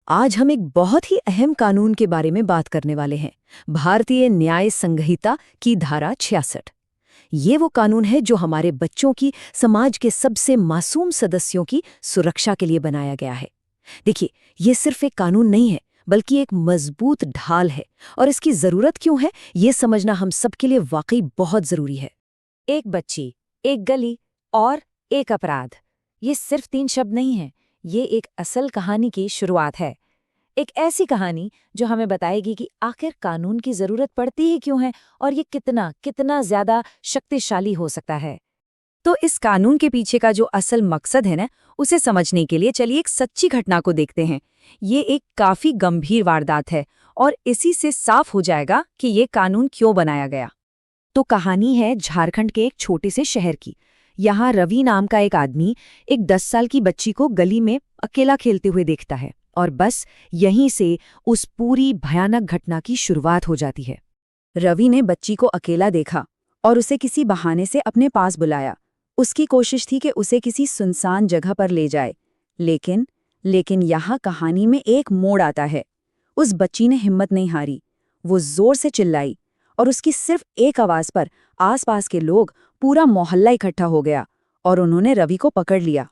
आज हम एक बहुत ही अहम कानून के बारे में बात करने वाले हैं। भारतीय न्याय संहिता की धारा 66। ये वो कानून है जो हमारे बच्चों की, समाज के सबसे मासूम सदस्यों की सुरक्षा के लिए बनाया गया है। देखिए, ये सिर्फ एक कानून नहीं है, बल्कि एक मजबूत ढाल है। और इसकी जरूरत क्यों है, ये समझना हम सबके लिए वाकई बहुत जरूरी है। एक बच्ची, एक गली और एक अपराध। ये सिर्फ 3 शब्द नहीं हैं, ये एक असल कहानी की शुरुआत है। एक ऐसी कहानी जो हमें बताएगी कि आखिर कानून की जरूरत पड़ती ही क्यों है और ये कितना कितना ज्यादा शक्तिशाली हो सकता है। तो इस कानून के पीछे का जो असल मकसद है ना, उसे समझने के लिए चलिए एक सच्ची घटना को देखते हैं। ये एक काफी गंभीर वारदात है और इसी से साफ हो जाएगा कि ये कानून क्यों बनाया गया। तो कहानी है झारखंड के एक छोटे से शहर की। यहाँ रवि नाम का एक आदमी एक 10 साल की बच्ची को गली में अकेला खेलते हुए देखता है और बस यहीं से उस पूरी भयानक घटना की शुरुआत हो जाती है। रवि ने बच्ची को अकेला देखा और उसे किसी बहाने से अपने पास बुलाया। उसकी कोशिश थी कि उसे किसी सुनसान जगह पर ले जाए, लेकिन यहाँ कहानी में एक मोड़ आता है। उस बच्ची ने हिम्मत नहीं हारी। वो जोर से चिल्लाई और उसकी सिर्फ एक आवाज पर आसपास के लोग, पूरा मोहल्ला इकट्ठा हो गया और उन्होंने रवि को पकड़ लिया।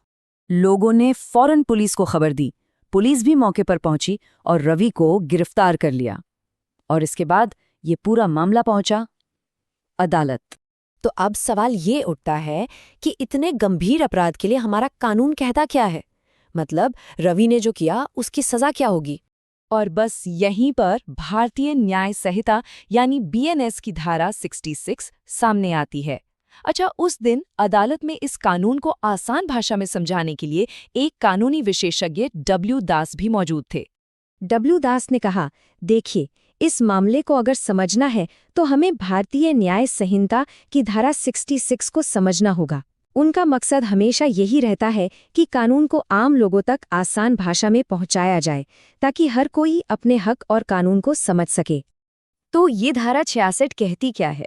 लोगों ने फौरन पुलिस को खबर दी। पुलिस भी मौके पर पहुंची और रवि को गिरफ्तार कर लिया। और इसके बाद ये पूरा मामला पहुंचा अदालत। तो अब सवाल ये उठता है कि इतने गंभीर अपराध के लिए हमारा कानून कहता क्या है? मतलब रवि ने जो किया उसकी सजा क्या होगी? और बस यहीं पर भारतीय न्याय संहिता यानी बीएनएस की धारा 66 सामने आती है। अच्छा, उस दिन अदालत में इस कानून को आसान भाषा में समझाने के लिए एक कानूनी विशेषज्ञ डब्ल्यू दास भी मौजूद थे। डब्ल्यू दास ने कहा, देखिए, इस मामले को अगर समझना है तो हमें भारतीय न्याय संहिता की धारा 66 को समझना होगा। उनका मकसद हमेशा यही रहता है कि कानून को आम लोगों तक आसान भाषा में पहुंचाया जाए, ताकि हर कोई अपने हक और कानून को समझ सके। तो ये धारा 66 कहती क्या है?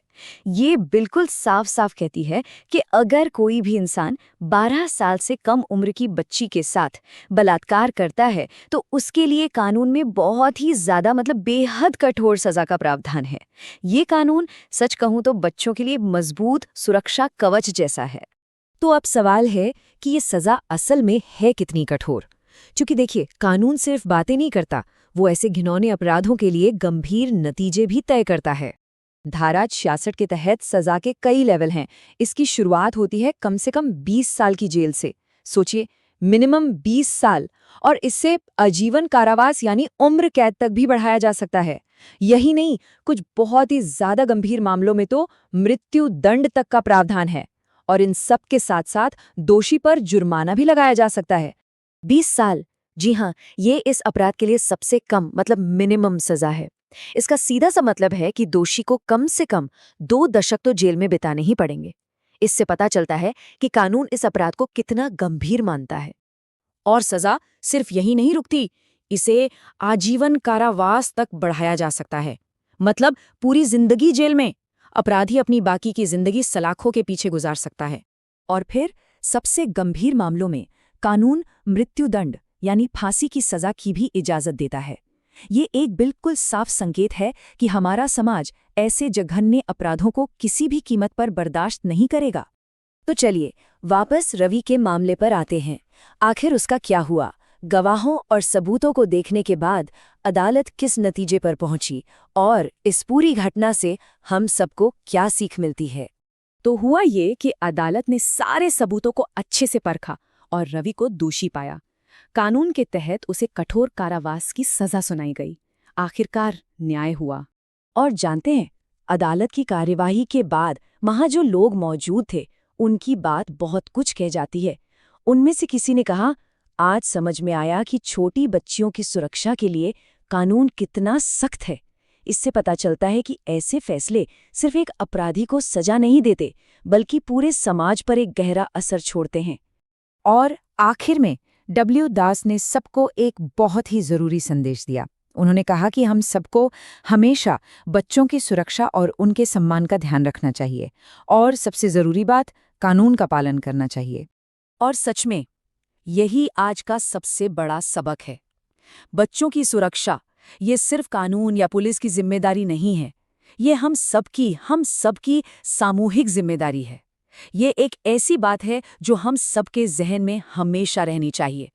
ये बिल्कुल साफ साफ कहती है कि अगर कोई भी इंसान 12 साल से कम उम्र की बच्ची के साथ बलात्कार करता है तो उसके लिए कानून में बहुत ही ज्यादा, मतलब बेहद कठोर सजा का प्रावधान है। ये कानून, सच कहूं तो, बच्चों के लिए मजबूत सुरक्षा कवच जैसा है। तो अब सवाल है कि ये सजा असल में है कितनी कठोर? क्योंकि देखिए, कानून सिर्फ बातें नहीं करता, वो ऐसे घिनौने अपराधों के लिए गंभीर नतीजे भी तय करता है। धारा 66 के तहत सजा के कई लेवल हैं। इसकी शुरुआत होती है कम से कम 20 साल की जेल से। सोचिए, मिनिमम 20 साल, और इससे आजीवन कारावास यानी उम्र कैद तक भी बढ़ाया जा सकता है। यही नहीं, कुछ बहुत ही ज्यादा गंभीर मामलों में तो मृत्यु दंड तक का प्रावधान है। और इन सब के साथ साथ दोषी पर जुर्माना भी लगाया जा सकता है। 20 साल, जी हाँ, ये इस अपराध के लिए सबसे कम, मतलब मिनिमम सजा है। इसका सीधा सा मतलब है कि दोषी को कम से कम 2 दशक तो जेल में बिताने ही पड़ेंगे। इससे पता चलता है कि कानून इस अपराध को कितना गंभीर मानता है। और सजा सिर्फ यही नहीं रुकती, इसे आजीवन कारावास तक बढ़ाया जा सकता है। मतलब पूरी जिंदगी जेल में। अपराधी अपनी बाकी की जिंदगी सलाखों के पीछे गुजार सकता है। और फिर सबसे गंभीर मामलों में कानून मृत्युदंड यानी फांसी की सजा की भी इजाजत देता है। ये एक बिल्कुल साफ संकेत है कि हमारा समाज ऐसे जघन्य अपराधों को किसी भी कीमत पर बर्दाश्त नहीं करेगा। तो चलिए वापस रवि के मामले पर आते हैं। आखिर उसका क्या हुआ? गवाहों और सबूतों को देखने के बाद अदालत किस नतीजे पर पहुंची और इस पूरी घटना से हम सबको क्या सीख मिलती है? तो हुआ ये कि अदालत ने सारे सबूतों को अच्छे से परखा और रवि को दोषी पाया। कानून के तहत उसे कठोर कारावास की सजा सुनाई गई। आखिरकार न्याय हुआ। और जानते हैं, अदालत की कार्यवाही के बाद वहां जो लोग मौजूद थे, उनकी बात बहुत कुछ कह जाती है। उनमें से किसी ने कहा, आज समझ में आया कि छोटी बच्चियों की सुरक्षा के लिए कानून कितना सख्त है। इससे पता चलता है कि ऐसे फैसले सिर्फ एक अपराधी को सजा नहीं देते, बल्कि पूरे समाज पर एक गहरा असर छोड़ते हैं। और आखिर में डब्ल्यू दास ने सबको एक बहुत ही जरूरी संदेश दिया। उन्होंने कहा कि हम सबको हमेशा बच्चों की सुरक्षा और उनके सम्मान का ध्यान रखना चाहिए, और सबसे जरूरी बात, कानून का पालन करना चाहिए। और सच में यही आज का सबसे बड़ा सबक है। बच्चों की सुरक्षा ये सिर्फ कानून या पुलिस की जिम्मेदारी नहीं है, ये हम सबकी सामूहिक जिम्मेदारी है। ये एक ऐसी बात है जो हम सबके जहन में हमेशा रहनी चाहिए।